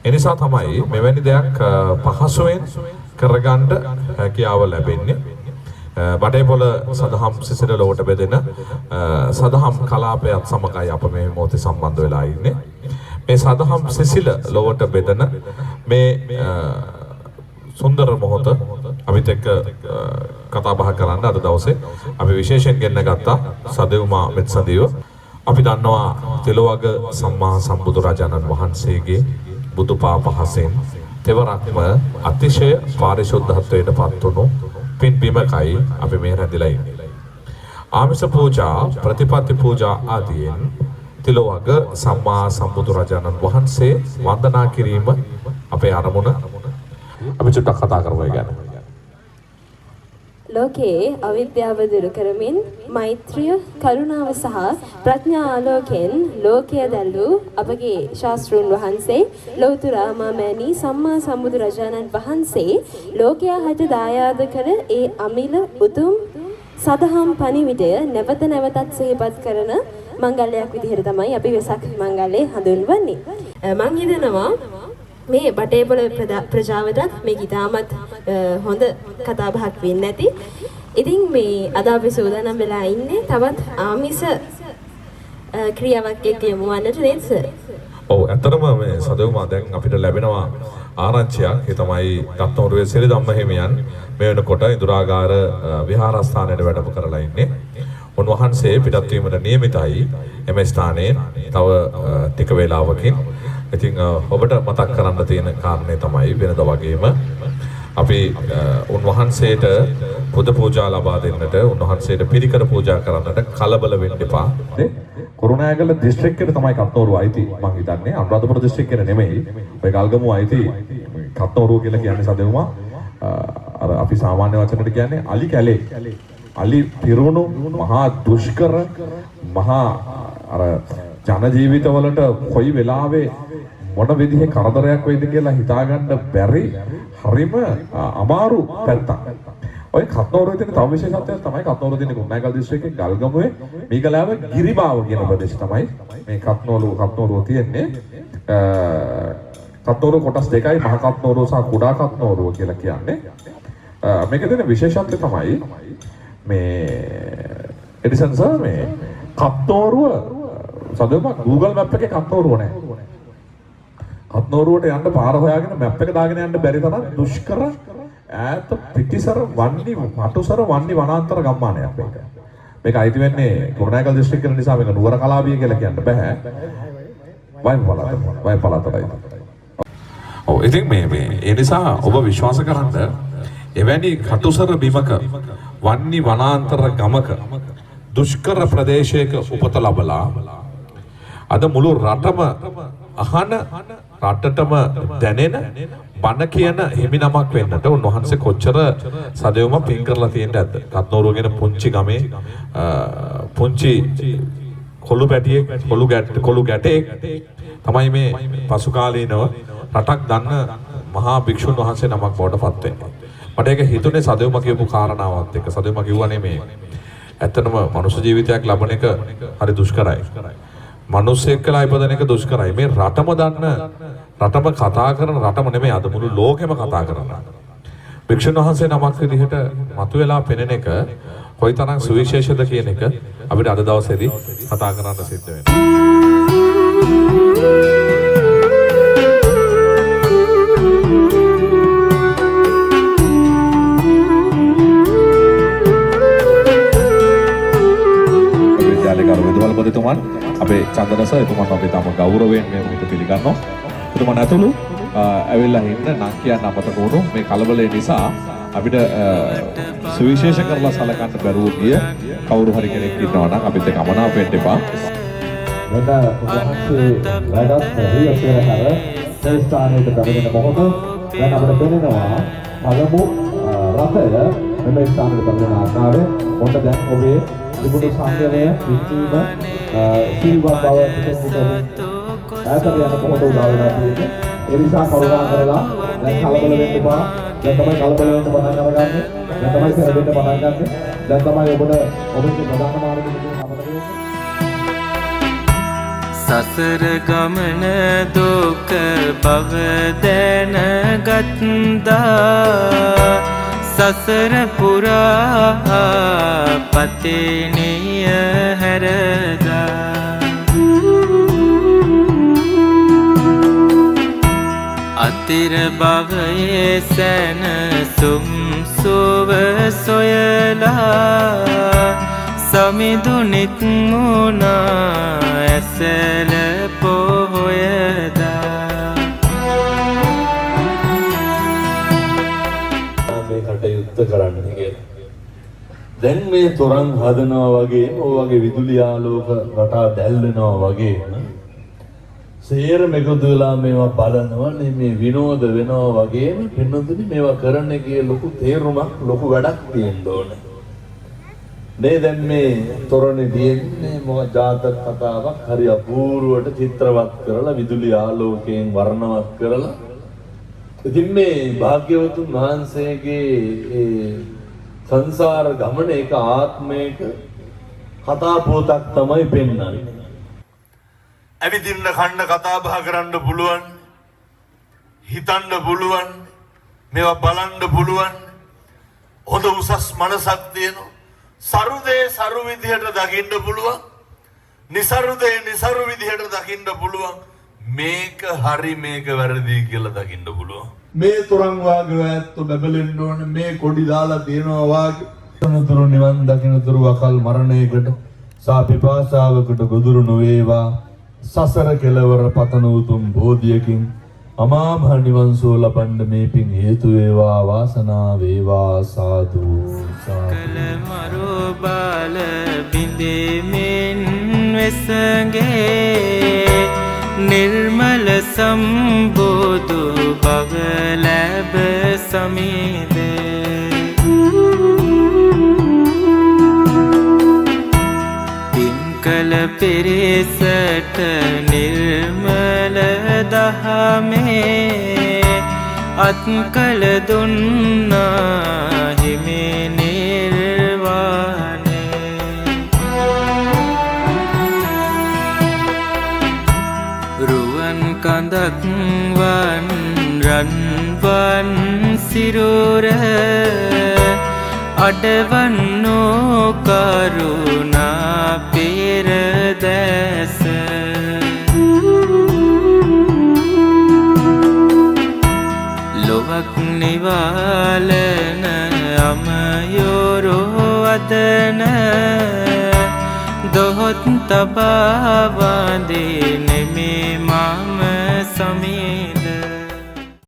එනිසා තමයි මෙවැනි දෙයක් පහසුවෙන් කරගන්න හැකියාව ලැබෙන්නේ. බටේපොළ සදහම් සිසිල ලොවට බෙදෙන සදහම් කලාපයත් සමගයි අප මේ මොහොතේ සම්බන්ධ වෙලා ඉන්නේ. මේ සදහම් සිසිල ලොවට බෙදෙන මේ සුන්දර මොහොත අපිත් එක්ක කතා බහ කරන්න අද දවසේ අපි විශේෂයෙන් ගෙන්න ගත්තා සදෙව්මා මෙත්සදිව. අපි දන්නවා තිලවග සම්මා සම්බුදුරජාණන් වහන්සේගේ බුදුපා පහසෙන් තෙවරක්ම අතිශය පාරිශුද්ධත්වයට පත්වුණු පින් බිමකයි අපි මේ රැඳිලා ඉන්නේ. ආමිස පූජා, ප්‍රතිපත්ති පූජා ආදීන් තිලවග සම්මා සම්බුදුරජාණන් වහන්සේ වන්දනා කිරීම අපේ අරමුණ. අපි චුට්ටක් කතා කරමු ගැන. ලෝකයේ අවිද්‍යාව දුරු කරමින් මෛත්‍රිය, කරුණාව සහ ප්‍රඥා ආලෝකයෙන් ලෝකය දැල්වූ අපගේ ශාස්ත්‍රූන් වහන්සේ ලෞතර මාමෑණී සම්මා සම්බුදුරජාණන් වහන්සේ ලෝකයා හට දායාද කර ඒ අමිල උතුම් සදහම් පණිවිඩය නැවත නැවතත් සිහිපත් කරන මංගල්‍යයක් විදිහට තමයි අපි වෙසක් මංගල්‍යය හඳුන්වන්නේ. මං හිතනවා මේ බටේපොළ ප්‍රජාවටත් මේක ඉතාමත් හොඳ කතා බහක් වෙන්නේ නැති. ඉතින් මේ අද අපි සූදානම් වෙලා ඉන්නේ තවත් ආමිස ක්‍රියාවක් එක්ක යමු වන්නට නේද සර්? ඔව් ඇත්තටම මේ සදෙව්මා දැන් අපිට ලැබෙනවා ආරංචියක්. ඒ තමයි රත්නෝරුවේ සිරිධම්ම හිමියන් මේ වෙනකොට ඉඳුරාගාර විහාරස්ථානයේ වැඩම කරලා ඉන්නේ. උන්වහන්සේ පිටත් වීමට නියමිතයි එම ස්ථානයේ තව ටික වේලාවකින්. ඉතින් ඔබට මතක් කරන්න තියෙන කාරණේ තමයි වෙනද වගේම අපි උන්වහන්සේට බුදු පූජා ලබා දෙන්නට, උන්වහන්සේට පිරිකර පූජා කරන්නට කලබල වෙන්න එපා. කුරුණෑගල දිස්ත්‍රික්කයට තමයි කත්නෝරුව අයිති. මම හිතන්නේ අනුරාධපුර දිස්ත්‍රික්කයට නෙමෙයි. ඔය ගල්ගමුව අයිති කත්නෝරුව කියලා කියන්නේ සදෙව්මා. අර අපි සාමාන්‍ය වචනට කියන්නේ අලි කැලේ. අලි පිරුණු මහා දුෂ්කර මහා අර ජන ජීවිතවලට කොයි වෙලාවේ මොන විදිහේ කරදරයක් වෙයිද කියලා හිතාගන්න බැරි හරිම අමාරු පැත්තක්. ඔය කත්නෝරුවේ තියෙන තව විශේෂත්වයක් තමයි කත්නෝරුව තියෙන කුරුණෑගල දිස්ත්‍රික්කයේ ගල්ගමුවේ මීගලාව ගිරිබාව කියන ප්‍රදේශය තමයි මේ කත්නෝරුව තියෙන්නේ. කත්නෝරුව කොටස් දෙකයි, මහ කත්නෝරුව සහ කුඩා කත්නෝරුව කියලා කියන්නේ. මේකේ තියෙන විශේෂත්වය තමයි මේ එඩිසන් සර් මේ කත්නෝරුව සදෙව්මා Google Map එකේ කත්නෝරුව නැහැ. කත්නෝරුවට යන්න පාර හොයාගෙන මැප් එක දාගෙන යන්න බැරි තරම් දුෂ්කර ඈත පිටිසර වන්නි මටුසර වන්නි වනාන්තර ගම්මානයක් මේක. මේක අයිති වෙන්නේ කුරුණෑගල දිස්ත්‍රික්කය නිසා මේක නුවර කලාපිය කියලා කියන්න බෑ. වයි පළාතයි. ඔව් ඉතින් මේ ඒ නිසා ඔබ විශ්වාස කරන්න එවැනි කටුසර බිමක වන්නි වනාන්තර ගමක දුෂ්කර ප්‍රදේශයක උපත ලැබලා අද මුළු රටම අහන රටටම දැනෙන බණ කියන හිමිනමක් වෙන්නට උන්වහන්සේ කොච්චර සදෙව්ම පින් කරලා තියෙන්නේ නැද්ද? කත්නෝරුව කියන පුංචි ගමේ පුංචි කොළු පැටියෙක් කොළු ගැටේ තමයි මේ පසු කාලීනව රටක් දන්න මහා භික්ෂුන් වහන්සේ නමක් බවට පත් වෙන්නේ. මට ඒක හිතුනේ සදෙව්ම කියපු කාරණාවත් එක්ක. සදෙව්ම කිව්වනේ මේ ඇත්තටම මනුෂ්‍ය ජීවිතයක් ලබන එක හරි දුෂ්කරයි. මිනිස්සෙක් කියලා ඉපදෙන එක දුෂ්කරයි. මේ රටම දන්න, රටම කතා කරන, රටම නෙමෙයි අද මුළු ලෝකෙම කතා කරන භික්ෂුන් වහන්සේ නමක් විදිහට මතුවලා පෙනෙන එක කොයිතරම් සුවිශේෂද කියන එක අපිට අද දවසේදී කතා කරන්න සිද්ධ වෙනවා. විදුහල්පතිතුමන් අපේ චන්දන සර් එතුමන් අපි තම ගෞරවයෙන් මේ මොහොත පිළිගන්නවා. එතුමන් ඇතුළු ඇවිල්ලා ඉන්න නම් කියන්න අමතක වුණු මේ කලබලය නිසා අපිට සුවිශේෂ කරලා සලකන්න බැරුව ගිය කවුරු හරි කෙනෙක් ඉන්නවා නම් අපිත් එක්ක අමනාප වෙන්න එපා. වෙන වහන්සේ වැඩත් රියසර කර ඒ ස්ථානයට බැරෙන මොහොත දැන් අපිට පේනවා පළමු රථය මේ ස්ථානයට බැරෙන ආකාරය මොකද දැන් ඔබේ තිබුණු සංයමය විචීම සීවා බව ඈතට යන කොහොමද උදා වෙලා තියෙන්නේ. ඒ නිසා කරුණා කරලා දැන් කලබල වෙන්න එපා. දැන් තමයි කලබල වෙන්න පටන් අරගන්නේ. දැන් තමයි සැරෙන්න පටන් ගන්නෙ. දැන් තමයි ඔබට ඔබේ ප්‍රධාන මාර්ගය සසර ගමන දුක බව දැනගත්දා සසර පුරා පතිනිය හැරදා අතිර භවයේ සැනසුම් සුව සොයලා සමිඳුනිත් මුණා ඇසල පොහොයදා මේ කටයුත්ත කරන්න කියලා. දැන් මේ තොරන් හදනවා වගේ වගේ විදුලි ආලෝක රටා දැල්වෙනවා වගේ සේරම එකතු වෙලා මේවා බලනවා මේ විනෝද වෙනවා වගේම පින්නතුනි මේවා කරන්න එකේ ලොකු තේරුමක් ලොකු වැඩක් තියෙන්න ඕනේ. මේ දැන් මේ තොරණේ තියෙන්නේ මොකක් ජාතක කතාවක් හරි අපූර්වට චිත්‍රවත් කරලා විදුලි ආලෝකයෙන් වර්ණවත් කරලා ඉතින් මේ භාග්‍යවතුන් වහන්සේගේ ඒ සංසාර ගමන එක ආත්මයක කතා පොතක් තමයි පෙන්වන්නේ. ඇවිදින්න කන්න කතා බහ කරන්න පුළුවන්, හිතන්න පුළුවන්, මේවා බලන්න පුළුවන්. හොඳ උසස් මනසක් තියෙනවා. සරුදේ සරු විදිහට දකින්න පුළුවන්. નિසරුදේ નિසරු විදිහට දකින්න පුළුවන්. මේක හරි මේක වැරදි කියලා දකින්න පුළුවන්. මේ තරම් වාගේ ඇත්ත බබලෙන්න ඕනේ. මේ කොඩි දාලා තියනවා වාගේ. තනතුරු නිවන් දකින්නතුරු අකල් මරණයකට සාපිපාසාවකට ගොදුරු නොවේවා. සසර කෙලවර පතන උතුම් බෝධියකින් අමා මහ නිවන් සුව ලබන්න මේ පින් හේතු වේවා වාසනාව වේවා සාදු කල මරු බාල බිඳෙමින් වෙසගේ නිර්මල සම්බුදු භව ලැබ සමිදේ කල පිරිසට නිර්මල දහමේ අත්කල දුන්නා හිමි නිර්වාණේ රුවන් කඳක් වන් රන්වන් සිරුර අඩවන්නෝ කරුණා පෙරදැස ලොවක් නිවාලන අමයොරෝ අදන දොහොත් තබා වඳින මේ මම සමිද